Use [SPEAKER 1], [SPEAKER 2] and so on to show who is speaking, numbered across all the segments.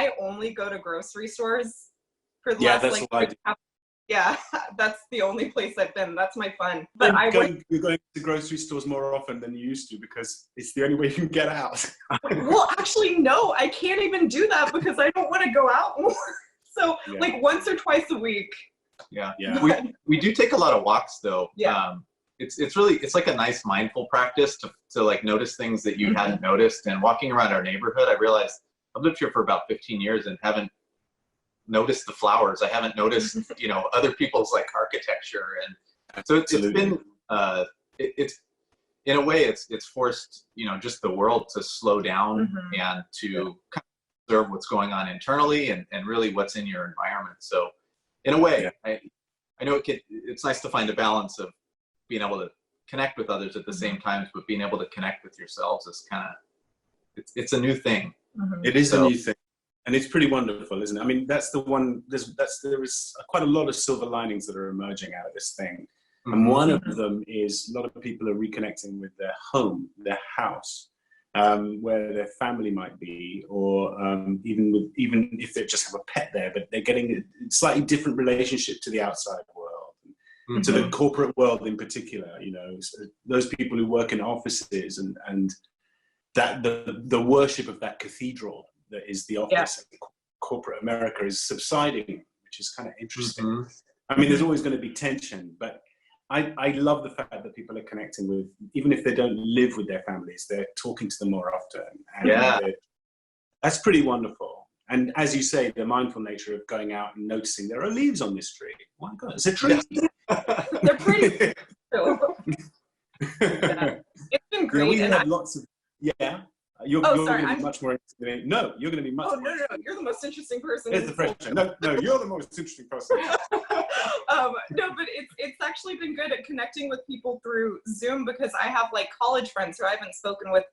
[SPEAKER 1] I only go to grocery stores for the
[SPEAKER 2] Yeah,
[SPEAKER 1] last,
[SPEAKER 2] that's
[SPEAKER 1] like,
[SPEAKER 2] what I do.
[SPEAKER 1] yeah, that's the only place I've been. That's my fun. But
[SPEAKER 2] You're going to grocery stores more often than you used to because it's the only way you can get out.
[SPEAKER 1] Well, actually, no, I can't even do that because I don't want to go out more. So, like, once or twice a week.
[SPEAKER 3] Yeah. We do take a lot of walks, though.
[SPEAKER 1] Yeah.
[SPEAKER 3] It's really, it's like a nice mindful practice to like notice things that you hadn't noticed. And walking around our neighborhood, I realized I've lived here for about 15 years and haven't noticed the flowers. I haven't noticed, you know, other people's like architecture. And so it's been, it's in a way, it's forced, you know, just the world to slow down and to kind of observe what's going on internally and really what's in your environment. So in a way, I know it's nice to find a balance of being able to connect with others at the same time, but being able to connect with yourselves is kind of, it's a new thing.
[SPEAKER 2] It is a new thing. And it's pretty wonderful, isn't it? I mean, that's the one, there is quite a lot of silver linings that are emerging out of this thing. And one of them is a lot of people are reconnecting with their home, their house, where their family might be, or even if they just have a pet there, but they're getting a slightly different relationship to the outside world, to the corporate world in particular. You know, so those people who work in offices and that the worship of that cathedral that is the office of corporate America is subsiding, which is kind of interesting. I mean, there's always going to be tension, but I love the fact that people are connecting with, even if they don't live with their families, they're talking to them more often. And that's pretty wonderful. And as you say, the mindful nature of going out and noticing there are leaves on this tree. Oh my God, it's a tree.
[SPEAKER 1] They're pretty. It's been great.
[SPEAKER 2] We have lots of, You're
[SPEAKER 1] sorry,
[SPEAKER 2] going to be much more interesting. No, you're going to be much more
[SPEAKER 1] no, you're the most interesting person.
[SPEAKER 2] Here's the question. No, you're the most interesting person.
[SPEAKER 1] No, but it's actually been good at connecting with people through Zoom because I have like college friends who I haven't spoken with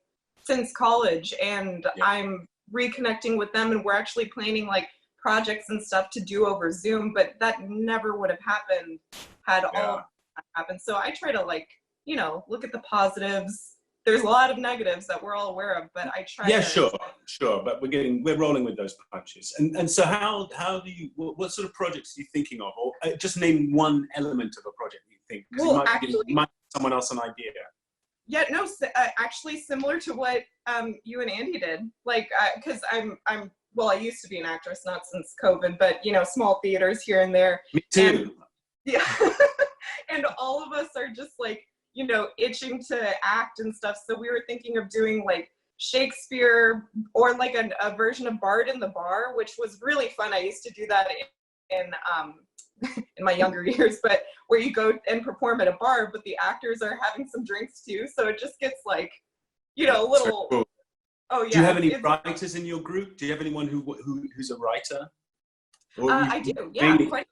[SPEAKER 1] since college, and I'm reconnecting with them, and we're actually planning like projects and stuff to do over Zoom, but that never would have happened had all that happened. So I try to, like, you know, look at the positives. There's a lot of negatives that we're all aware of, but I try. Yeah,
[SPEAKER 2] sure, but we're rolling with those punches. And so how do you? What sort of projects are you thinking of, or just name one element of a project you think?
[SPEAKER 1] Well,
[SPEAKER 2] you might give someone else an idea.
[SPEAKER 1] Yeah, no, actually similar to what you and Andy did. Like, because well, I used to be an actress, not since COVID, but you know, small theaters here and there.
[SPEAKER 2] Me too.
[SPEAKER 1] And, and all of us are just like, you know, itching to act and stuff. So we were thinking of doing like Shakespeare or like a version of Bard in the Bar, which was really fun. I used to do that in my younger years, but where you go and perform at a bar, but the actors are having some drinks too. So it just gets like, you know, a little.
[SPEAKER 2] Cool.
[SPEAKER 1] Oh yeah.
[SPEAKER 2] Do you have any writers in your group? Do you have anyone who's a writer?
[SPEAKER 1] I do. Yeah. Quite.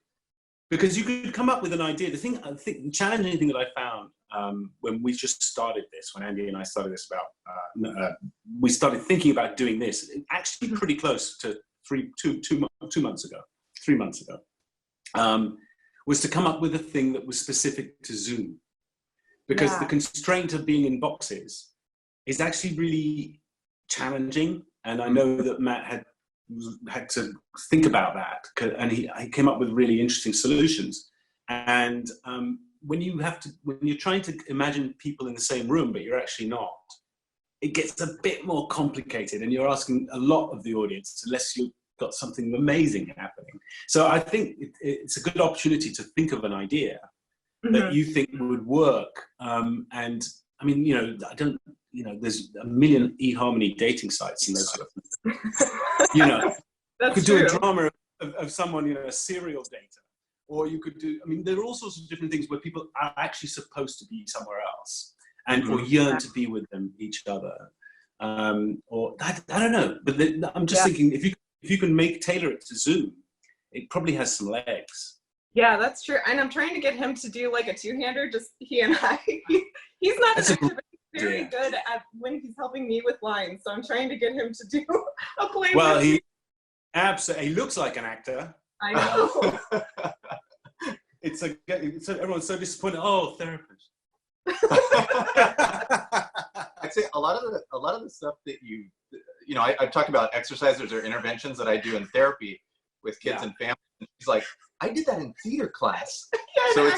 [SPEAKER 2] Because you could come up with an idea. The challenging thing that I found when we just started this, when Andy and I started this we started thinking about doing this, actually pretty close to 3 months ago, was to come up with a thing that was specific to Zoom. Because the constraint of being in boxes is actually really challenging. And I know that Matt had to think about that, and he came up with really interesting solutions. And when you're trying to imagine people in the same room, but you're actually not, it gets a bit more complicated, and you're asking a lot of the audience unless you've got something amazing happening. So I think it's a good opportunity to think of an idea that you think would work. And I mean, you know, there's a million eHarmony dating sites and those sort of things. You know, you could do a drama of someone, you know, a serial dater. Or you could do, I mean, there are all sorts of different things where people are actually supposed to be somewhere else and or yearn to be with each other. Or I don't know, but I'm just thinking if you can tailor it to Zoom, it probably has some legs.
[SPEAKER 1] Yeah, that's true. And I'm trying to get him to do like a two-hander, just he and I. He's not an actor, but he's very good at when he's helping me with lines. So I'm trying to get him to do a play.
[SPEAKER 2] Well, he looks like an actor.
[SPEAKER 1] I know.
[SPEAKER 2] Everyone's so disappointed. Oh, therapist.
[SPEAKER 3] I'd say a lot of the stuff that you know, I've talked about exercises or interventions that I do in therapy with kids and families. And she's like, I did that in theater class. So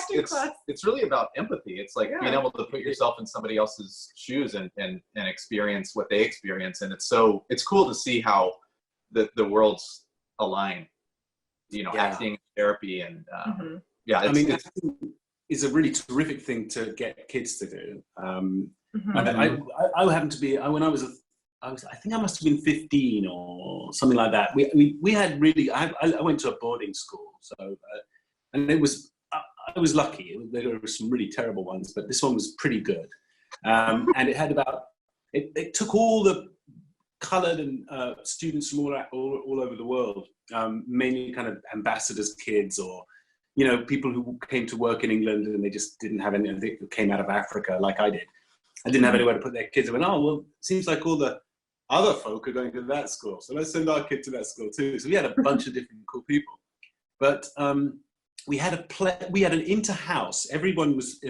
[SPEAKER 3] it's really about empathy. It's like being able to put yourself in somebody else's shoes and experience what they experience. And it's cool to see how the worlds align, you know, acting, therapy, and
[SPEAKER 2] I mean, it's a really terrific thing to get kids to do. I happened to be, when I think I must have been 15 or something like that. We had really, I went to a boarding school, so, and it was, I was lucky. There were some really terrible ones, but this one was pretty good. And it had about, it took all the coloured and students from all over the world, mainly kind of ambassadors' kids, or, you know, people who came to work in England and they just didn't have anything, they came out of Africa like I did. I didn't have anywhere to put their kids. I went, oh, well, it seems like all the other folk are going to that school, so let's send our kid to that school too. So we had a bunch of different cool people. But we had an inter-house. Everyone was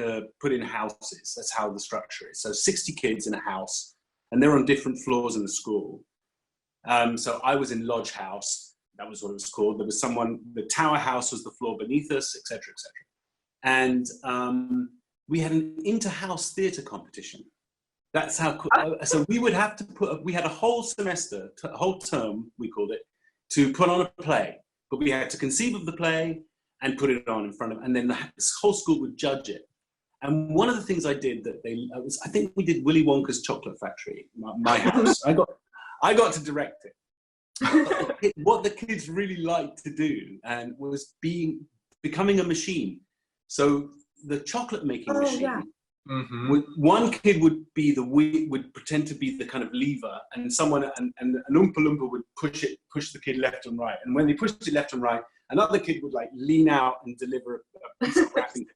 [SPEAKER 2] put in houses. That's how the structure is. So 60 kids in a house, and they're on different floors in the school. So I was in Lodge House. That was what it was called. There was someone, the Tower House was the floor beneath us, etc., etc. And we had an inter-house theatre competition. That's how, so we would have to we had a whole semester, a whole term, we called it, to put on a play. But we had to conceive of the play and put it on in front of, and then this whole school would judge it. And one of the things I did that I think we did Willy Wonka's Chocolate Factory, my house. I got to direct it. What the kids really liked to do was becoming a machine. So the chocolate making machine. Yeah. One kid would pretend to be the kind of lever, and an Oompa Loompa would push the kid left and right. And when they pushed it left and right, another kid would like lean out and deliver a piece of wrapping.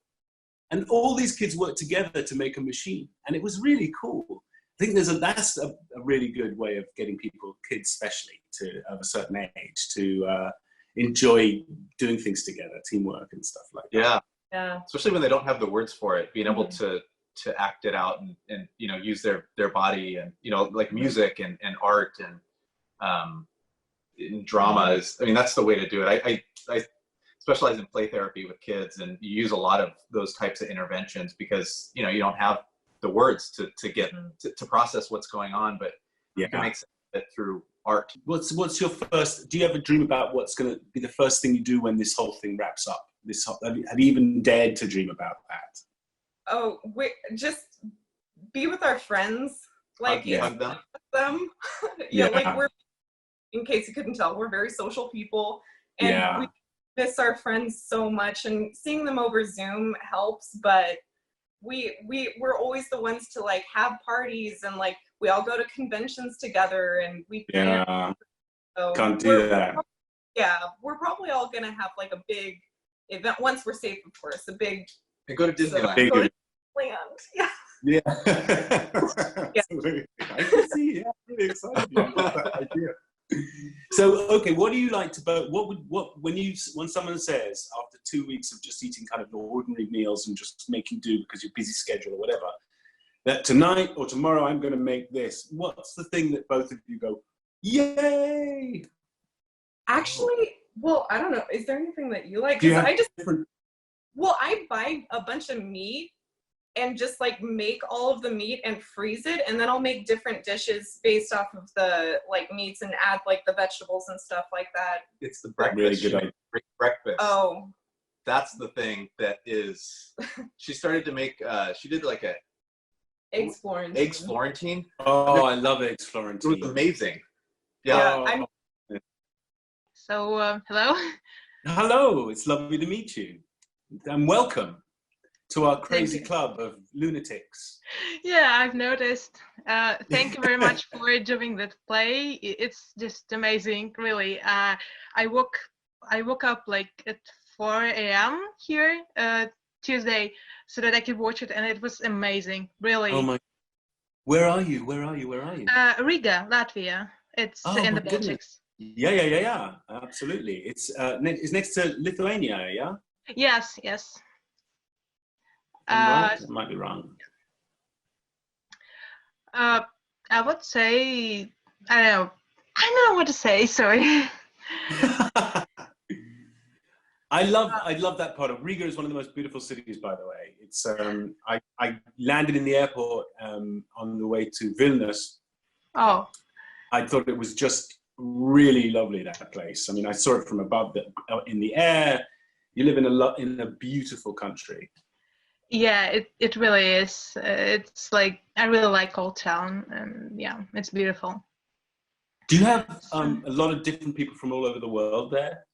[SPEAKER 2] And all these kids worked together to make a machine, and it was really cool. I think that's a really good way of getting kids especially of a certain age, to enjoy doing things together, teamwork and stuff like that.
[SPEAKER 3] Yeah. Especially when they don't have the words for it, being able to act it out and you know, use their body, and, you know, like music and art and drama is, I mean, that's the way to do it. I specialize in play therapy with kids, and you use a lot of those types of interventions because, you know, you don't have the words to get to process what's going on, but you can make sense of it through art.
[SPEAKER 2] What's your first, do you ever dream about what's going to be the first thing you do when this whole thing wraps up? Have you even dared to dream about that?
[SPEAKER 1] Oh, just be with our friends, like them. Like we're, in case you couldn't tell, we're very social people, and we miss our friends so much, and seeing them over Zoom helps, but we're always the ones to like have parties, and like we all go to conventions together, and we can't
[SPEAKER 2] do that.
[SPEAKER 1] We're probably all gonna have like a big event once we're safe, of course. A big.
[SPEAKER 3] And go to Disneyland.
[SPEAKER 1] Go to Disneyland.
[SPEAKER 2] Yeah. Absolutely. I can see. Yeah, I'm really excited about that idea. So, okay, what do you like to? When someone says after 2 weeks of just eating kind of ordinary meals and just making do because you're busy schedule or whatever, that tonight or tomorrow I'm going to make this. What's the thing that both of you go, yay?
[SPEAKER 1] Actually, well, I don't know. Is there anything that you like? I buy a bunch of meat and just like make all of the meat and freeze it, and then I'll make different dishes based off of the like meats and add like the vegetables and stuff like that.
[SPEAKER 3] It's the breakfast. Really good idea. Breakfast.
[SPEAKER 1] Oh,
[SPEAKER 3] that's the thing that is. She started to make. She did like
[SPEAKER 1] eggs Florentine.
[SPEAKER 3] Eggs Florentine.
[SPEAKER 2] Oh, I love eggs Florentine.
[SPEAKER 3] It was amazing. Yeah.
[SPEAKER 4] So hello.
[SPEAKER 2] Hello. It's lovely to meet you, and welcome to our crazy club of lunatics.
[SPEAKER 4] Yeah, I've noticed. Thank you very much for doing that play. It's just amazing, really. I woke up like at 4 a.m. here Tuesday so that I could watch it, and it was amazing, really.
[SPEAKER 2] Oh my! Where are you?
[SPEAKER 4] Riga, Latvia. It's in the Baltics.
[SPEAKER 2] Yeah. Absolutely. It's next to Lithuania. Yeah.
[SPEAKER 4] Yes.
[SPEAKER 2] Right? I might be wrong.
[SPEAKER 4] I would say, I don't know, don't know what to say. Sorry.
[SPEAKER 2] I love that part of Riga. Is one of the most beautiful cities, by the way. It's I landed in the airport on the way to Vilnius.
[SPEAKER 4] Oh.
[SPEAKER 2] I thought it was just really lovely, that place. I mean, I saw it from above, in the air. You live in a beautiful country.
[SPEAKER 4] Yeah, it really is. It's like I really like Old Town, and yeah, it's beautiful.
[SPEAKER 2] Do you have a lot of different people from all over the world there?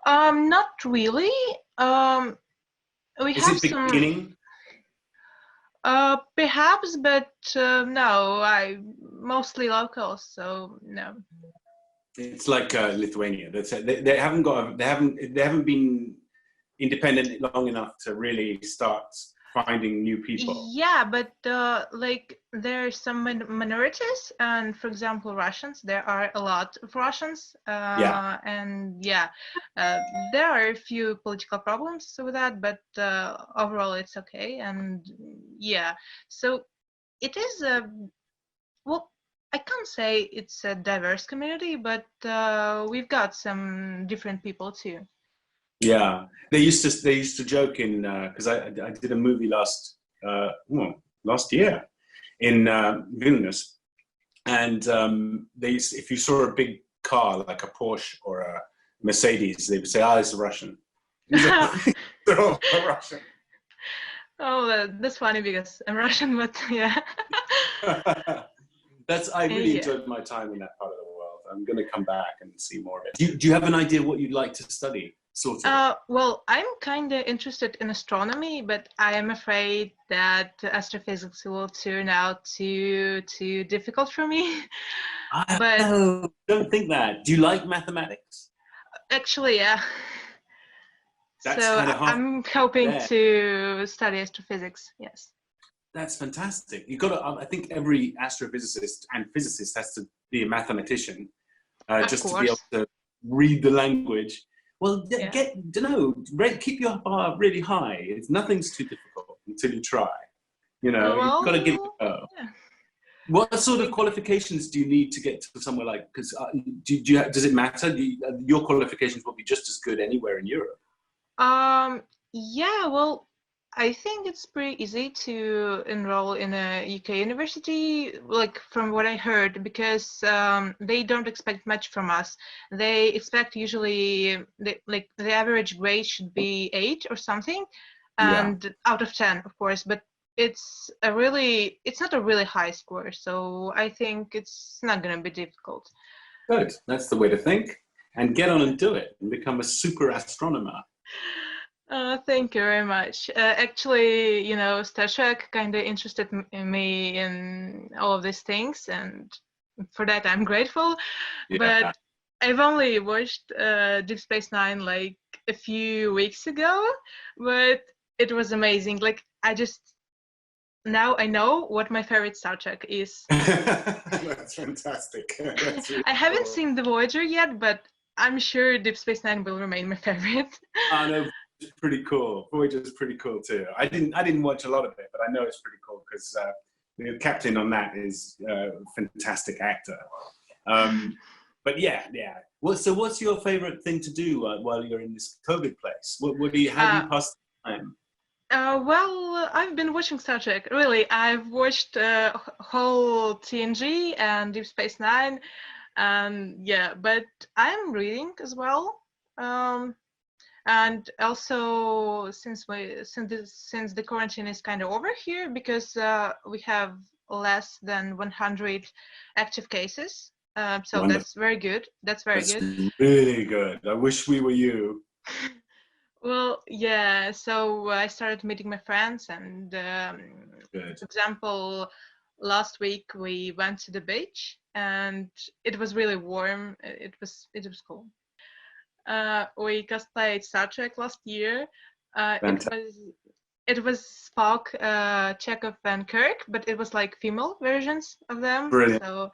[SPEAKER 4] Not really. We
[SPEAKER 2] Is
[SPEAKER 4] have
[SPEAKER 2] it beginning?
[SPEAKER 4] perhaps, but no, I mostly locals, so no.
[SPEAKER 2] It's like Lithuania. They haven't been independent long enough to really start finding new people.
[SPEAKER 4] Yeah, but like there are some minorities, and for example, Russians. There are a lot of Russians, and yeah, there are a few political problems with that, but overall it's okay. And yeah, so it is a well. I can't say it's a diverse community, but we've got some different people too.
[SPEAKER 2] Yeah, they used to joke in because I did a movie last year in Vilnius, and if you saw a big car like a Porsche or a Mercedes, they would say, "Ah, it's a Russian." They're all Russian.
[SPEAKER 4] Oh, that's funny because I'm Russian, but yeah.
[SPEAKER 2] I really enjoyed my time in that part of the world. I'm going to come back and see more of it. Do you have an idea what you'd like to study? Sort of.
[SPEAKER 4] Well, I'm kind of interested in astronomy, but I am afraid that astrophysics will turn out too difficult for me.
[SPEAKER 2] But don't think that. Do you like mathematics?
[SPEAKER 4] Actually, yeah.
[SPEAKER 2] That's
[SPEAKER 4] so
[SPEAKER 2] kind of
[SPEAKER 4] I'm hoping to study astrophysics. Yes.
[SPEAKER 2] That's fantastic. You got to. I think every astrophysicist and physicist has to be a mathematician, just to be able to read the language. Well, keep your bar really high. Nothing's too difficult until you try. You've got to give it a go. Yeah. What sort of qualifications do you need to get to somewhere like? Because does it matter? Your qualifications will be just as good anywhere in Europe.
[SPEAKER 4] Yeah. Well, I think it's pretty easy to enroll in a UK university, like from what I heard, because they don't expect much from us. They expect usually the average grade should be 8 or something, and out of 10, of course. But it's not a really high score, so I think it's not going to be difficult.
[SPEAKER 2] Good. That's the way to think, and get on and do it, and become a super astronomer.
[SPEAKER 4] Thank you very much. Actually, Star Trek kind of interested me in all of these things, and for that I'm grateful. Yeah. But I've only watched Deep Space Nine like a few weeks ago, but it was amazing. Like now I know what my favorite Star Trek is.
[SPEAKER 2] That's fantastic. That's really
[SPEAKER 4] I haven't seen the Voyager yet, but I'm sure Deep Space Nine will remain my favorite.
[SPEAKER 2] I know. It's pretty cool. Voyager's pretty cool too. I didn't watch a lot of it, but I know it's pretty cool because the captain on that is a fantastic actor. But yeah. So what's your favorite thing to do while you're in this COVID place? How do you pass the time?
[SPEAKER 4] Well, I've been watching Star Trek. Really, I've watched whole TNG and Deep Space Nine, but I'm reading as well. And also, since the quarantine is kind of over here, because we have less than 100 active cases, so wonderful. That's very good. That's good.
[SPEAKER 2] Really good. I wish we were you.
[SPEAKER 4] Well, yeah. So I started meeting my friends, and for example, last week we went to the beach, and it was really warm. It was cool. We cosplayed Star Trek last year. It was Spock, Chekhov, and Kirk, but it was like female versions of them.
[SPEAKER 2] Brilliant.
[SPEAKER 4] So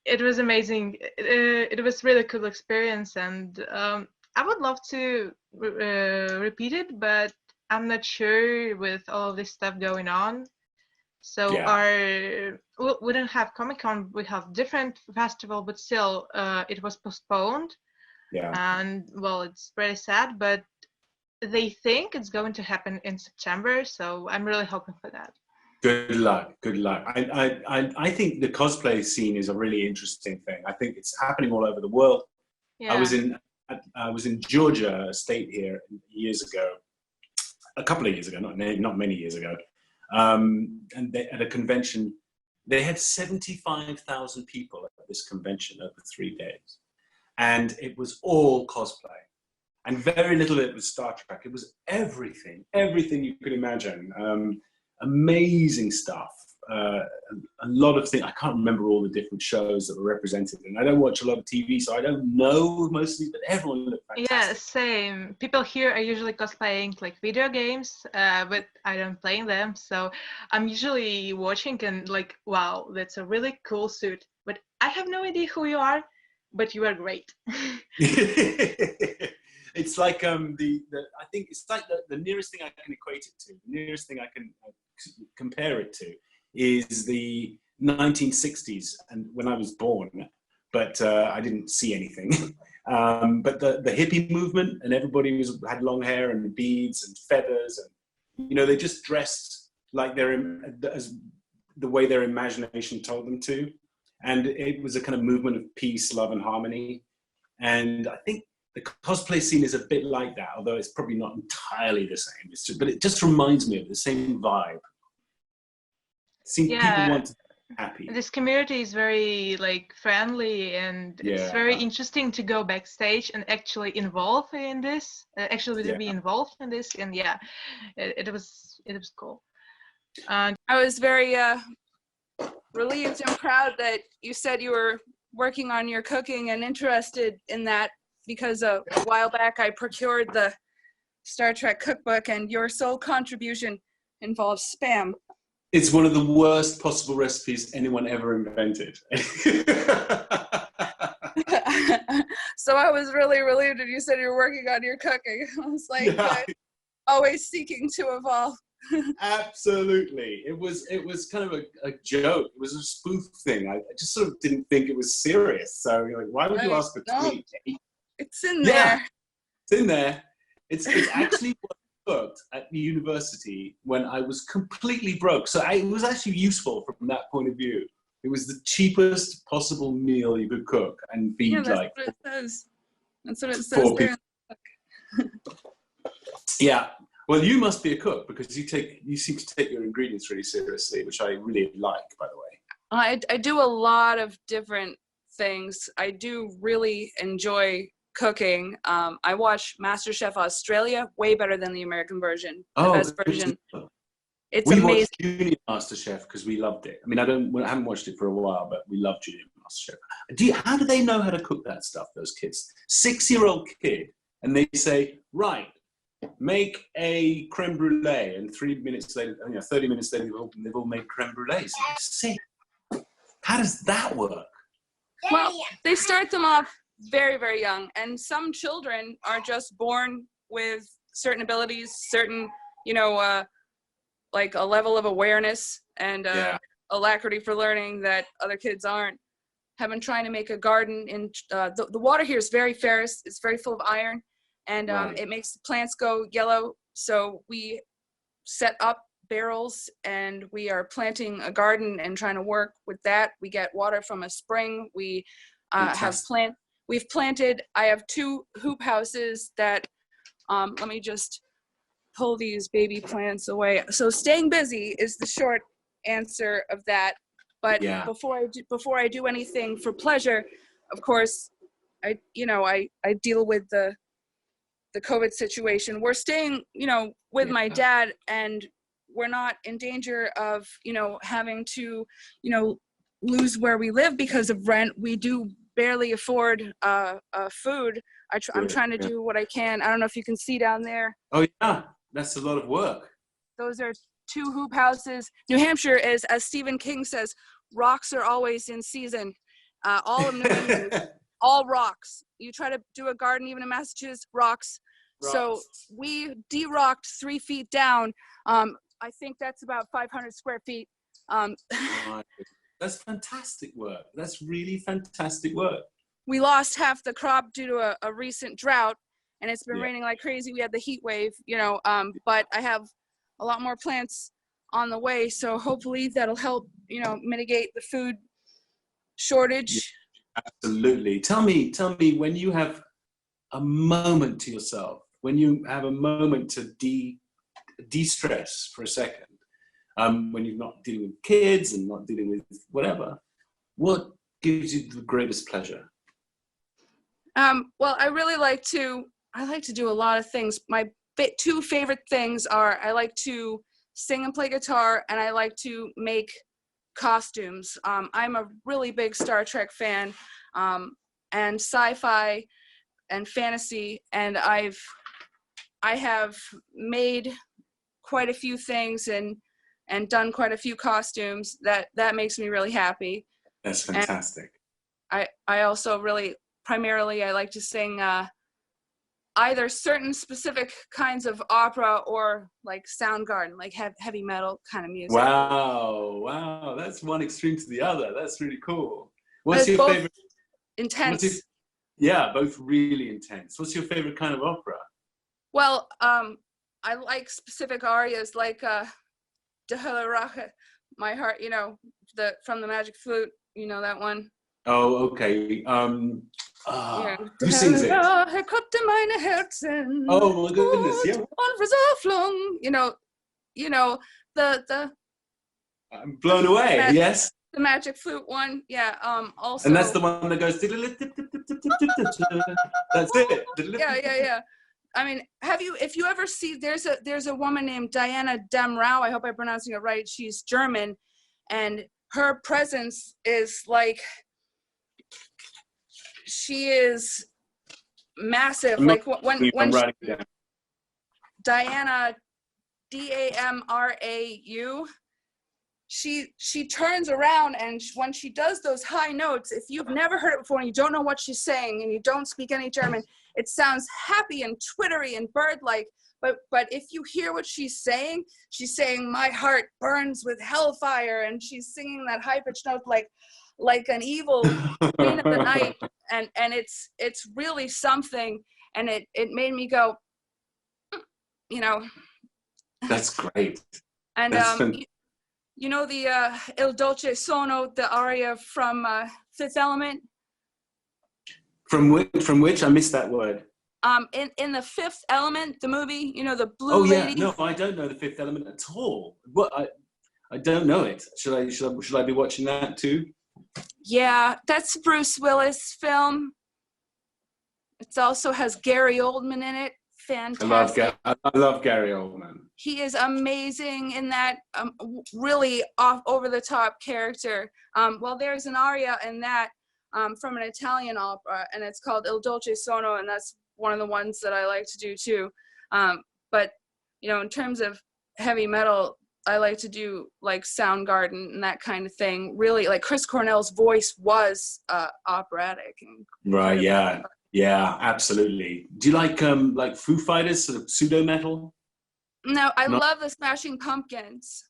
[SPEAKER 4] it was amazing. It was really cool experience, and I would love to repeat it, but I'm not sure with all of this stuff going on. So we don't have Comic-Con, we have different festival, but still it was postponed.
[SPEAKER 2] Yeah.
[SPEAKER 4] And well, it's very sad, but they think it's going to happen in September, so I'm really hoping for that.
[SPEAKER 2] Good luck. Good luck. I think the cosplay scene is a really interesting thing. I think it's happening all over the world.
[SPEAKER 4] Yeah.
[SPEAKER 2] I was in Georgia, a state here, years ago, a couple of years ago, not many years ago, and at a convention, they had 75,000 people at this convention over 3 days, and it was all cosplay, and very little of it was Star Trek. It was everything you could imagine. Amazing stuff. A lot of things. I can't remember all the different shows that were represented, and I don't watch a lot of TV, so I don't know mostly, but everyone looked fantastic.
[SPEAKER 4] Yeah, same. People here are usually cosplaying like video games, but I don't play them, so I'm usually watching and like, wow, that's a really cool suit, but I have no idea who you are, but you are great.
[SPEAKER 2] It's like I think it's like the nearest thing I can equate it to, the nearest thing I can compare it to is the 1960s, and when I was born, but I didn't see anything. But the hippie movement, and everybody had long hair and beads and feathers, and they just dressed like as the way their imagination told them to, and it was a kind of movement of peace, love, and harmony. And I think the cosplay scene is a bit like that, although it's probably not entirely the same. But it just reminds me of the same vibe. People want to be happy.
[SPEAKER 4] This community is very like friendly, and it's very interesting to go backstage and actually involve in this. Be involved in this, and it was cool.
[SPEAKER 5] I was very relieved and proud that you said you were working on your cooking and interested in that, because a while back I procured the Star Trek cookbook, and your sole contribution involves Spam.
[SPEAKER 2] It's one of the worst possible recipes anyone ever invented.
[SPEAKER 5] So I was really relieved when you said you were working on your cooking. I was like, always seeking to evolve.
[SPEAKER 2] Absolutely. It was kind of a joke. It was a spoof thing. I just sort of didn't think it was serious. So you're like, why would you ask for tweet?
[SPEAKER 5] It's in there.
[SPEAKER 2] Yeah, it's in there. It's actually what I cooked at the university when I was completely broke. So it was actually useful from that point of view. It was the cheapest possible meal you could cook and feed
[SPEAKER 5] that's
[SPEAKER 2] like.
[SPEAKER 5] What it says. That's what it says there.
[SPEAKER 2] Yeah. Well, you must be a cook because you seem to take your ingredients really seriously, which I really like, by the way.
[SPEAKER 5] I do a lot of different things. I do really enjoy cooking. I watch MasterChef Australia, way better than the American version. The best version. It's amazing.
[SPEAKER 2] We watched Junior MasterChef because we loved it. I mean, I haven't watched it for a while, but we love Junior MasterChef. How do they know how to cook that stuff? Those kids, 6-year-old kid, and they say, right, make a creme brulee, and 30 minutes later, they've all made creme brulees. Sick. How does that work?
[SPEAKER 5] Well, they start them off very, very young, and some children are just born with certain abilities, certain, like a level of awareness and alacrity for learning that other kids aren't. Have been trying to make a garden in the water here is very ferrous. It's very full of iron, and it makes the plants go yellow. So we set up barrels, and we are planting a garden and trying to work with that. We get water from a spring. We we've planted. I have 2 hoop houses that. Let me just pull these baby plants away. So staying busy is the short answer of that. But before I do anything for pleasure, of course, I deal with the COVID situation. We're staying, with my dad, and we're not in danger of, having to, lose where we live because of rent. We do barely afford food. I'm trying to do what I can. I don't know if you can see down there.
[SPEAKER 2] Oh yeah, that's a lot of work.
[SPEAKER 5] Those are 2 hoop houses. New Hampshire is, as Stephen King says, rocks are always in season. All of New England, all rocks. You try to do a garden, even in Massachusetts, rocks. So we de-rocked 3 feet down. I think that's about 500 square feet.
[SPEAKER 2] That's fantastic work. That's really fantastic work.
[SPEAKER 5] We lost half the crop due to a recent drought, and it's been raining like crazy. We had the heat wave, you know, but I have a lot more plants on the way, so hopefully that'll help, you know, mitigate the food shortage.
[SPEAKER 2] Absolutely. Tell me when you have a moment to yourself, when you have a moment to de-stress for a second, when you're not dealing with kids and not dealing with whatever, what gives you the greatest pleasure?
[SPEAKER 5] Well, I like to do a lot of things. My two favorite things are I like to sing and play guitar, and I like to make costumes. I'm a really big Star Trek fan, and sci-fi and fantasy, and I have made quite a few things and done quite a few costumes that makes me really happy.
[SPEAKER 2] That's fantastic.
[SPEAKER 5] And I also primarily I like to sing either certain specific kinds of opera or like Soundgarden, like heavy metal kind of music.
[SPEAKER 2] Wow, that's one extreme to the other. That's really cool. What's your favorite?
[SPEAKER 5] Intense.
[SPEAKER 2] Both really intense. What's your favorite kind of opera?
[SPEAKER 5] Well, I like specific arias like De Hele Rache, My Heart, you know, from the Magic Flute, you know that one.
[SPEAKER 2] Oh, okay. Who sings it? Oh my goodness, yeah.
[SPEAKER 5] You know the.
[SPEAKER 2] I'm blown away. Yes.
[SPEAKER 5] The Magic Flute one, yeah. Also.
[SPEAKER 2] And that's the one that goes. That's it.
[SPEAKER 5] Yeah. I mean, if you ever see, there's a woman named Diana Demrau, I hope I'm pronouncing it right, she's German, and her presence is like, she is massive. Like when Diana, Damrau, she turns around, and when she does those high notes, if you've never heard it before and you don't know what she's saying and you don't speak any German, it sounds happy and twittery and bird-like, but if you hear what she's saying my heart burns with hellfire, and she's singing that high-pitched note like an evil queen of the night, and it's really something, and it made me go, you know.
[SPEAKER 2] That's great.
[SPEAKER 5] And you know the Il Dolce Sono, the aria from Fifth Element?
[SPEAKER 2] From which? I missed that word.
[SPEAKER 5] In the Fifth Element, the movie, you know, the blue
[SPEAKER 2] Oh
[SPEAKER 5] lady.
[SPEAKER 2] yeah, no, I don't know the Fifth Element at all. What? I don't know it. Should I be watching that too? Yeah,
[SPEAKER 5] that's Bruce Willis film. It also has Gary Oldman in it. Fantastic.
[SPEAKER 2] I love Gary Oldman.
[SPEAKER 5] He is amazing in that really over the top character. Well, there's an aria in that from an Italian opera, and it's called Il Dolce Sono, and that's one of the ones that I like to do too. But you know, in terms of heavy metal, I like to do like Soundgarden and that kind of thing. Really, like Chris Cornell's voice was operatic.
[SPEAKER 2] Right. Yeah, absolutely. Do you like Foo Fighters, sort of pseudo metal?
[SPEAKER 5] No, I love the Smashing Pumpkins.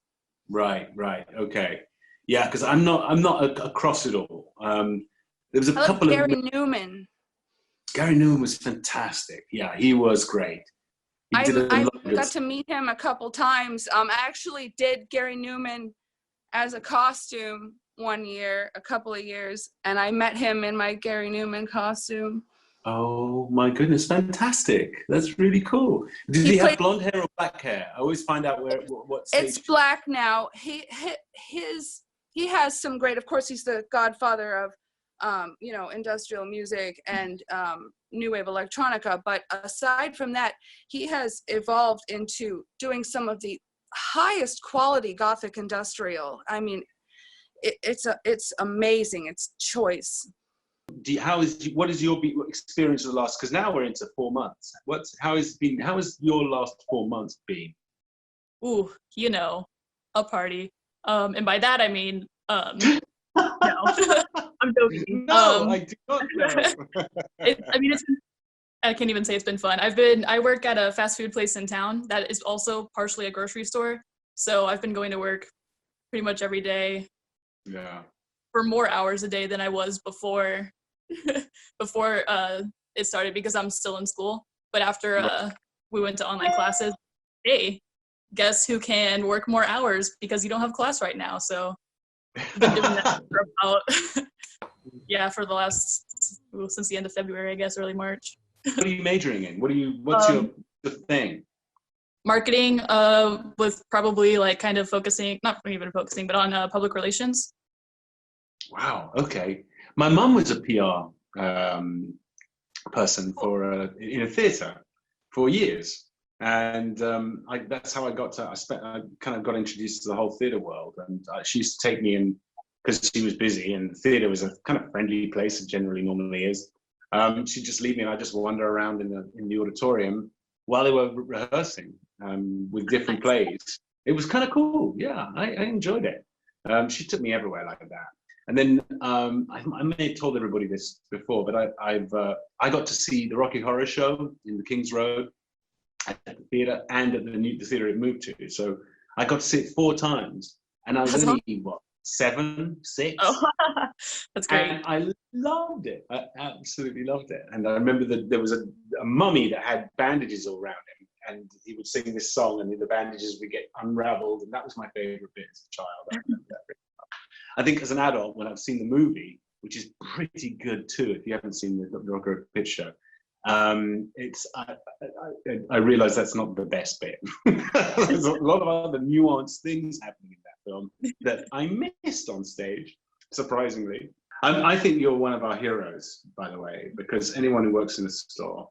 [SPEAKER 2] Right. Okay. Yeah, because I'm not across it all. There was a couple of
[SPEAKER 5] Gary Newman.
[SPEAKER 2] Gary Newman was fantastic. Yeah, he was great.
[SPEAKER 5] I got to meet him a couple times. I actually did Gary Newman as a costume one year, a couple of years, and I met him in my Gary Newman costume.
[SPEAKER 2] Oh my goodness, fantastic. That's really cool. Did he have blonde hair or black hair? I always find out what stage. It's
[SPEAKER 5] black now. He has some great, of course, he's the godfather of industrial music and new wave electronica, but aside from that, he has evolved into doing some of the highest quality Gothic industrial. I mean, it's amazing. It's choice.
[SPEAKER 2] What is your experience of the last? Because now we're into 4 months. How has your last 4 months been?
[SPEAKER 6] Ooh, a party. And by that I mean no. I'm joking.
[SPEAKER 2] No, I do not know.
[SPEAKER 6] I can't even say it's been fun. I work at a fast food place in town that is also partially a grocery store. So I've been going to work pretty much every day.
[SPEAKER 2] Yeah.
[SPEAKER 6] For more hours a day than I was before before it started, because I'm still in school. But after we went to online classes, hey, guess who can work more hours because you don't have class right now? So I've been doing that for about for the last since the end of February, I guess, early March.
[SPEAKER 2] What are you majoring in? What's your thing?
[SPEAKER 6] Marketing, with probably like kind of focusing, not even focusing, but on public relations.
[SPEAKER 2] Wow. Okay. My mum was a PR person in a theatre for years, and that's how I kind of got introduced to the whole theatre world. And she used to take me in because she was busy, and the theatre was a kind of friendly place. It normally is. She'd just leave me, and I just wander around in the auditorium while they were rehearsing with different plays. It was kind of cool. Yeah, I enjoyed it. She took me everywhere like that. And then I may have told everybody this before, but I got to see the Rocky Horror Show in the King's Road at the theatre and at the theatre it moved to. So I got to see it 4 times, and I was only 7, 6.
[SPEAKER 6] Oh, that's great.
[SPEAKER 2] And I loved it. I absolutely loved it. And I remember that there was a mummy that had bandages all around him, and he would sing this song, and the bandages would get unraveled, and that was my favorite bit as a child. I remember that really well. I think as an adult, when I've seen the movie, which is pretty good too, if you haven't seen the Rocker Pitch Show, I realize that's not the best bit. There's a lot of other nuanced things happening in that film that I missed on stage, surprisingly. I think you're one of our heroes, by the way, because anyone who works in a store,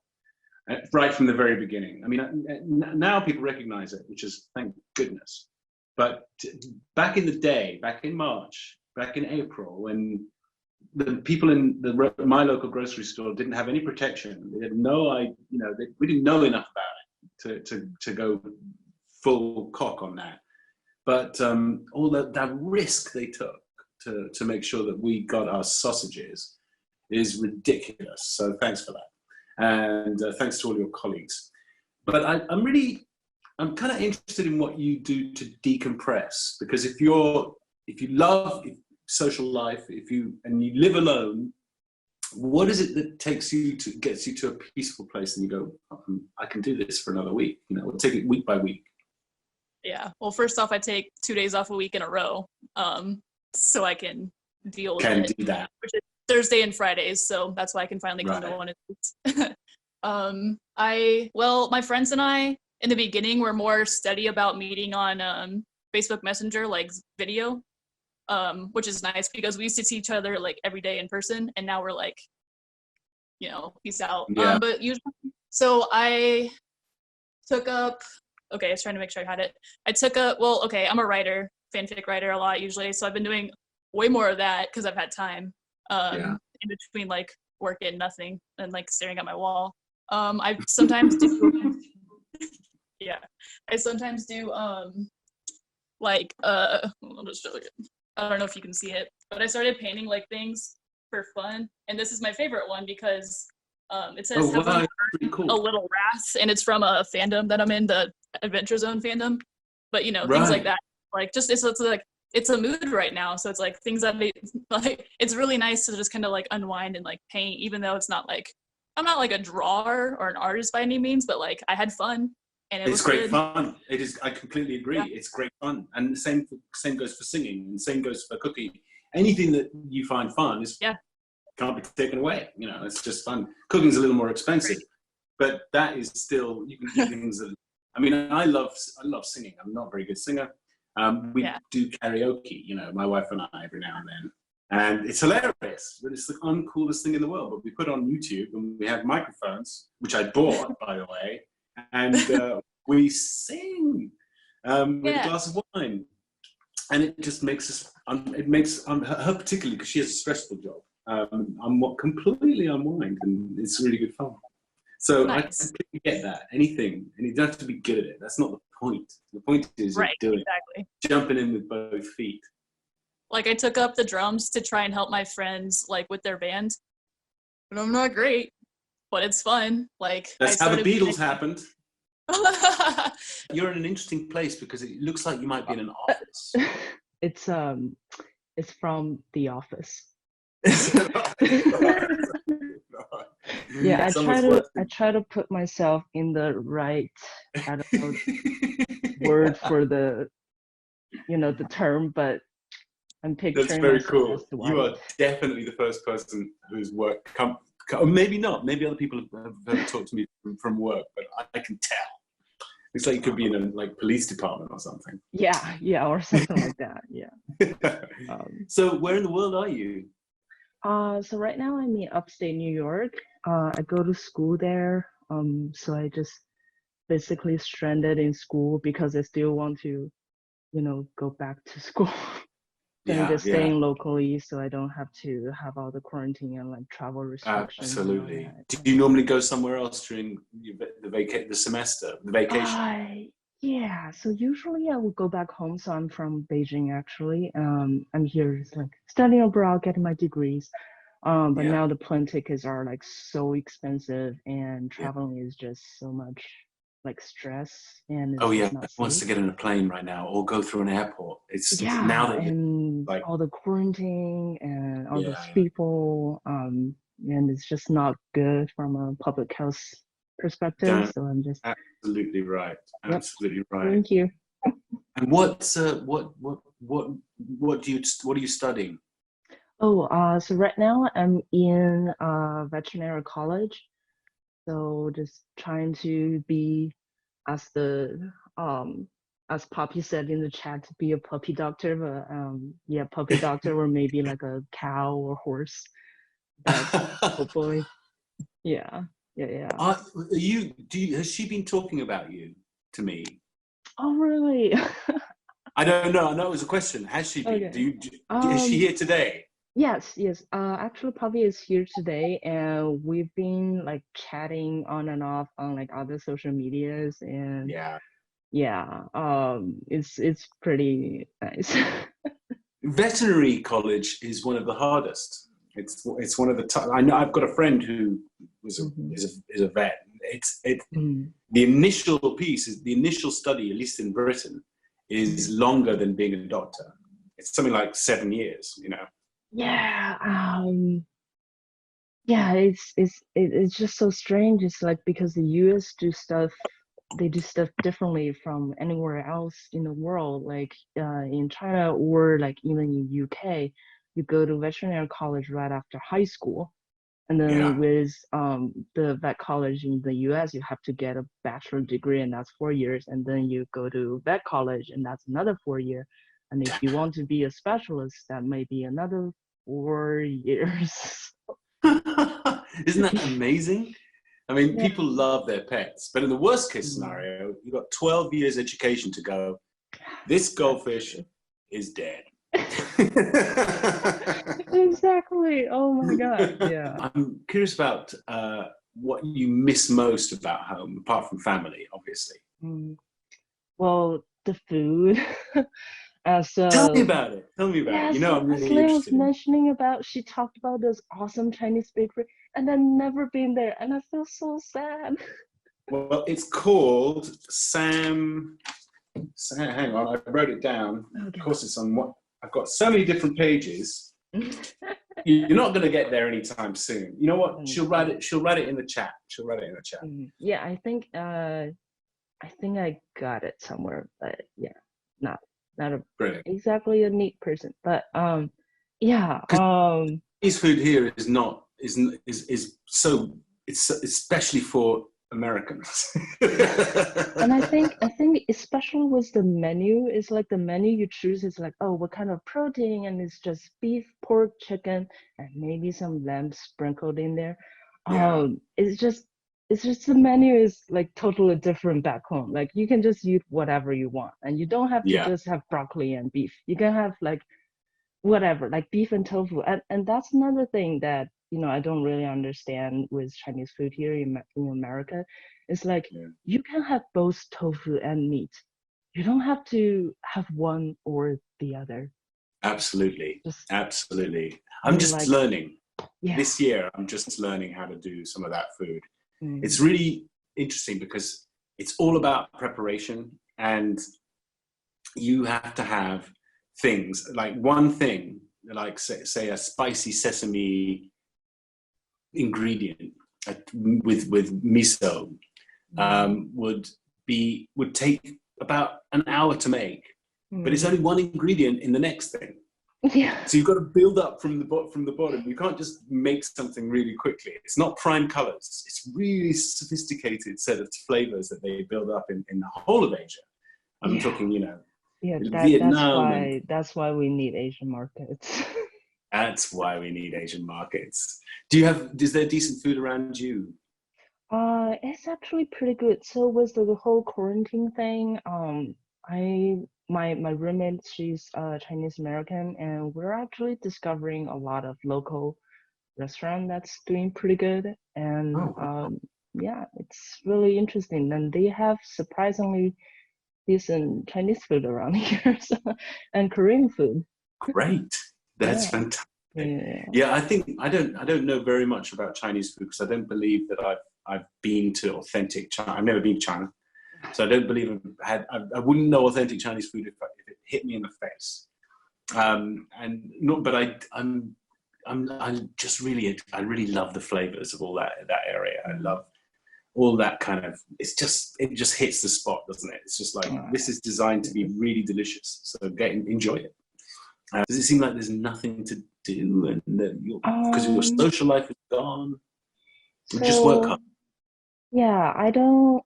[SPEAKER 2] right from the very beginning, I mean, now people recognize it, which is thank goodness. But back in the day, back in March, back in April, when the people in my local grocery store didn't have any protection, they had no idea, we didn't know enough about it to go full cock on that. But all that risk they took to make sure that we got our sausages is ridiculous. So thanks for that, and thanks to all your colleagues. But I'm kind of interested in what you do to decompress, because if you love social life, and you live alone, what is it that gets you to a peaceful place and you go, I can do this for another week? We'll take it week by week.
[SPEAKER 6] Yeah. Well, first off, I take 2 days off a week in a row, so I can deal with
[SPEAKER 2] it.
[SPEAKER 6] Do
[SPEAKER 2] that.
[SPEAKER 6] Which is Thursday and Fridays, so that's why I can finally come to one of these. My friends and I, in the beginning, were more steady about meeting on Facebook Messenger, like video, which is nice because we used to see each other like every day in person, and now we're like, peace out.
[SPEAKER 2] Yeah.
[SPEAKER 6] But usually, so I took up. Okay, I was trying to make sure I had it. I'm a writer, fanfic writer a lot usually, so I've been doing way more of that because I've had time in between like work and nothing and like staring at my wall. I sometimes do. Yeah, I sometimes do I'll just show you. I don't know if you can see it, but I started painting like things for fun, and this is my favorite one because it says
[SPEAKER 2] cool.
[SPEAKER 6] A little wrath, and it's from a fandom that I'm in, the Adventure Zone fandom. But things like that, like just it's a mood right now, so it's like things that it's really nice to just kind of like unwind and like paint, even though it's not like I'm not like a drawer or an artist by any means, but like I had fun. And it's great
[SPEAKER 2] fun. It is. I completely agree. Yeah. It's great fun, and the same goes for singing, and same goes for cooking. Anything that you find fun can't be taken away. It's just fun. Cooking's a little more expensive, but that is still, you can do things that. I mean, I love singing. I'm not a very good singer. We do karaoke. My wife and I every now and then, and it's hilarious. But it's the uncoolest thing in the world. But we put on YouTube, and we have microphones, which I bought, by the way. And we sing with a glass of wine, and it just makes us. It makes her particularly, because she has a stressful job. I'm completely unwind, and it's really good fun. So nice. I completely get that. Anything, and you don't have to be good at it. That's not the point. The point is doing it, jumping in with both feet.
[SPEAKER 6] Like I took up the drums to try and help my friends like with their band, and I'm not great. But it's fun. Like
[SPEAKER 2] that's how the Beatles happened. You're in an interesting place because it looks like you might be in an office.
[SPEAKER 7] it's from The Office. Yeah, I try to put myself in the right, I don't know, word for the, the term, but I'm picturing
[SPEAKER 2] That's very
[SPEAKER 7] myself
[SPEAKER 2] cool.
[SPEAKER 7] as Dwight.
[SPEAKER 2] You are definitely the first person whose work or maybe not. Maybe other people have talked to me from work, but I can tell. It's like you could be in a police department or something.
[SPEAKER 7] Yeah, or something like that. Yeah.
[SPEAKER 2] So where in the world are you?
[SPEAKER 7] So right now I'm in upstate New York. I go to school there. So I just basically stranded in school because I still want to, go back to school. So I'm just staying locally, so I don't have to have all the quarantine and travel restrictions.
[SPEAKER 2] Absolutely. Do you normally go somewhere else during the semester, the vacation?
[SPEAKER 7] Yeah. So usually I would go back home. So I'm from Beijing, actually. I'm here studying abroad, getting my degrees. But now the plane tickets are so expensive, and traveling is just so much stress, and it's just not safe.
[SPEAKER 2] Wants to get on a plane right now or go through an airport. It's
[SPEAKER 7] now that and all the quarantine and all those people, and it's just not good from a public health perspective. So I'm just
[SPEAKER 2] absolutely right. Absolutely right.
[SPEAKER 7] Thank you.
[SPEAKER 2] And what are you studying?
[SPEAKER 7] So right now I'm in veterinary college. So just trying to be, as Poppy said in the chat, to be a puppy doctor, but puppy doctor, or maybe a cow or horse. But hopefully, yeah.
[SPEAKER 2] Has she been talking about you to me?
[SPEAKER 7] Oh, really?
[SPEAKER 2] I don't know. I know it was a question. Has she been?
[SPEAKER 7] Okay.
[SPEAKER 2] Is she here today?
[SPEAKER 7] Yes. Actually, Poppy is here today, and we've been chatting on and off on other social medias, and it's pretty nice.
[SPEAKER 2] Veterinary college is one of the hardest. It's one of the I know I've got a friend who is a vet. The initial piece is the initial study, at least in Britain, is longer than being a doctor. It's something like 7 years.
[SPEAKER 7] It's just so strange. It's because the US do stuff differently from anywhere else in the world. In China or even in UK, you go to veterinary college right after high school, and then with the vet college in the US, you have to get a bachelor degree, and that's 4 years, and then you go to vet college, and that's another 4 year. And if you want to be a specialist, that may be another 4 years.
[SPEAKER 2] Isn't that amazing? I mean, people love their pets, but in the worst case scenario, you've got 12 years education to go. This goldfish is dead.
[SPEAKER 7] Exactly. Oh my God. Yeah.
[SPEAKER 2] I'm curious about what you miss most about home, apart from family, obviously.
[SPEAKER 7] Well, the food.
[SPEAKER 2] Tell me about it. I'm really interested.
[SPEAKER 7] She talked about this awesome Chinese bakery, and I've never been there, and I feel so sad.
[SPEAKER 2] Well, it's called Sam. Hang on, I wrote it down. Okay. Of course, it's on what I've got so many different pages. You're not going to get there anytime soon. You know what? She'll write it in the chat.
[SPEAKER 7] Yeah, I think I got it somewhere, but not exactly a neat person, but
[SPEAKER 2] Chinese food here is so it's especially for Americans.
[SPEAKER 7] And I think especially with the menu, it's the menu you choose is what kind of protein, and it's just beef, pork, chicken, and maybe some lamb sprinkled in there. It's just the menu is totally different back home. You can just eat whatever you want, and you don't have to just have broccoli and beef. You can have whatever, beef and tofu, and that's another thing that I don't really understand with Chinese food here in America. It's you can have both tofu and meat. You don't have to have one or the other.
[SPEAKER 2] Absolutely. I'm just learning. This year, I'm just learning how to do some of that food. It's really interesting because it's all about preparation, and you have to have things, like one thing, like say a spicy sesame ingredient with miso, would take about an hour to make, but it's only one ingredient in the next thing.
[SPEAKER 7] Yeah.
[SPEAKER 2] So you've got to build up from the bottom. You can't just make something really quickly. It's not prime colors. It's really sophisticated set of flavors that they build up in the whole of Asia. I'm talking, Vietnam.
[SPEAKER 7] That's why we need Asian markets.
[SPEAKER 2] That's why we need Asian markets. Is there decent food around you?
[SPEAKER 7] It's actually pretty good. So with the whole quarantine thing, my roommate, she's Chinese American, and we're actually discovering a lot of local restaurant that's doing pretty good. And yeah, it's really interesting. And they have surprisingly decent Chinese food around here, and Korean food.
[SPEAKER 2] Great, that's fantastic. Yeah, I think I don't know very much about Chinese food because I don't believe that I've been to authentic China. I've never been to China, so I don't believe I wouldn't know authentic Chinese food if it hit me in the face. I really love the flavors of all that area. I love all that kind of. It just hits the spot, doesn't it? It's just like this is designed to be really delicious. So enjoy it. Does it seem like there's nothing to do, and because your social life is gone? Just work hard.
[SPEAKER 7] Yeah, I don't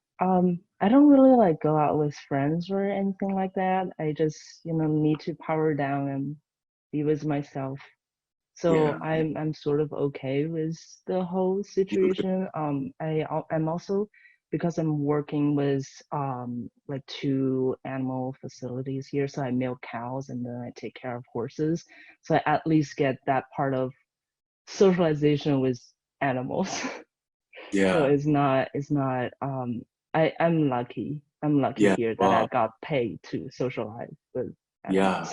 [SPEAKER 7] really like go out with friends or anything like that. I just need to power down and be with myself. So I'm sort of okay with the whole situation. I'm also, because I'm working with like 2 animal facilities here, so I milk cows and then I take care of horses. So I at least get that part of socialization with animals.
[SPEAKER 2] Yeah.
[SPEAKER 7] So it's not I'm lucky here that I got paid to socialize with animals.
[SPEAKER 2] Yeah.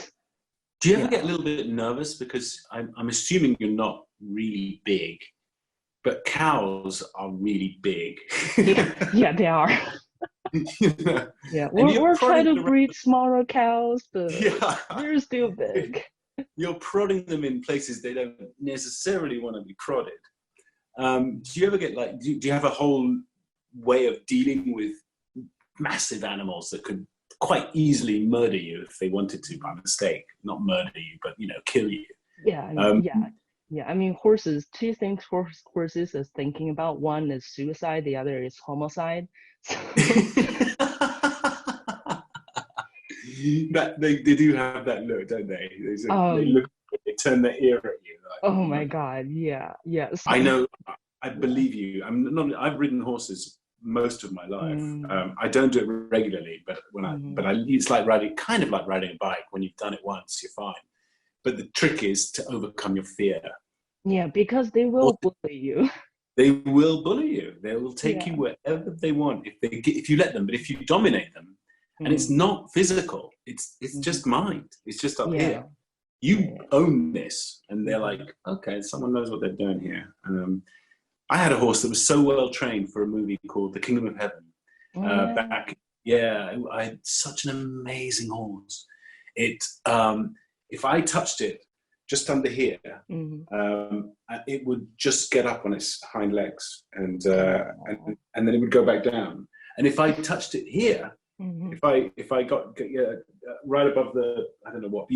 [SPEAKER 2] Do you ever get a little bit nervous, because I'm assuming you're not really big, but cows are really big.
[SPEAKER 7] Yeah, they are. Yeah, we're trying to breed smaller cows, but they're still big.
[SPEAKER 2] You're prodding them in places they don't necessarily want to be prodded. Do you ever get do you have a whole way of dealing with massive animals that could quite easily murder you if they wanted to by mistake? Not murder you, but kill you.
[SPEAKER 7] Yeah, I mean, horses. 2 things horses is thinking about. One is suicide. The other is homicide. So.
[SPEAKER 2] They do have that look, don't they? They turn their ear at you.
[SPEAKER 7] Oh my God! Yeah.
[SPEAKER 2] I know. I believe you. I've ridden horses most of my life. I don't do it regularly, but it's like kind of like riding a bike. When you've done it once, you're fine. But the trick is to overcome your fear. Yeah,
[SPEAKER 7] because they will bully you.
[SPEAKER 2] They will bully you. They will take you wherever they want if you let them. But if you dominate them, and it's not physical, it's just mind. It's just up here. You own this, and they're like, okay, someone knows what they're doing here. I had a horse that was so well trained for a movie called The Kingdom of Heaven. Back, I had such an amazing horse. If I touched it just under here, it would just get up on its hind legs, and then it would go back down. And if I touched it here, if I got right above I don't know what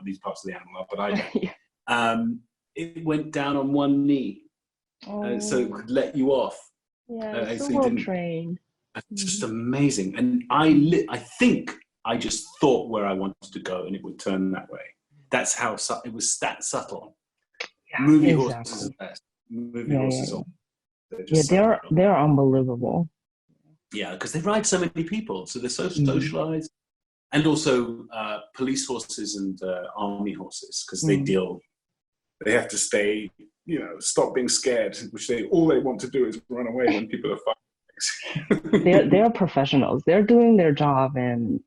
[SPEAKER 2] these parts of the animal are, but I don't. It went down on one knee, so it could let you off.
[SPEAKER 7] Yeah, so well trained.
[SPEAKER 2] It's just amazing. And I think I just thought where I wanted to go, and it would turn that way. That's how it was that subtle. Yeah, movie horses are the best. Movie horses are.
[SPEAKER 7] They're unbelievable.
[SPEAKER 2] Yeah, because they ride so many people, so they're so socialized, and also police horses and army horses, because they have to stay, stop being scared, which all they want to do is run away when people are fighting.
[SPEAKER 7] They're professionals. They're doing their job, and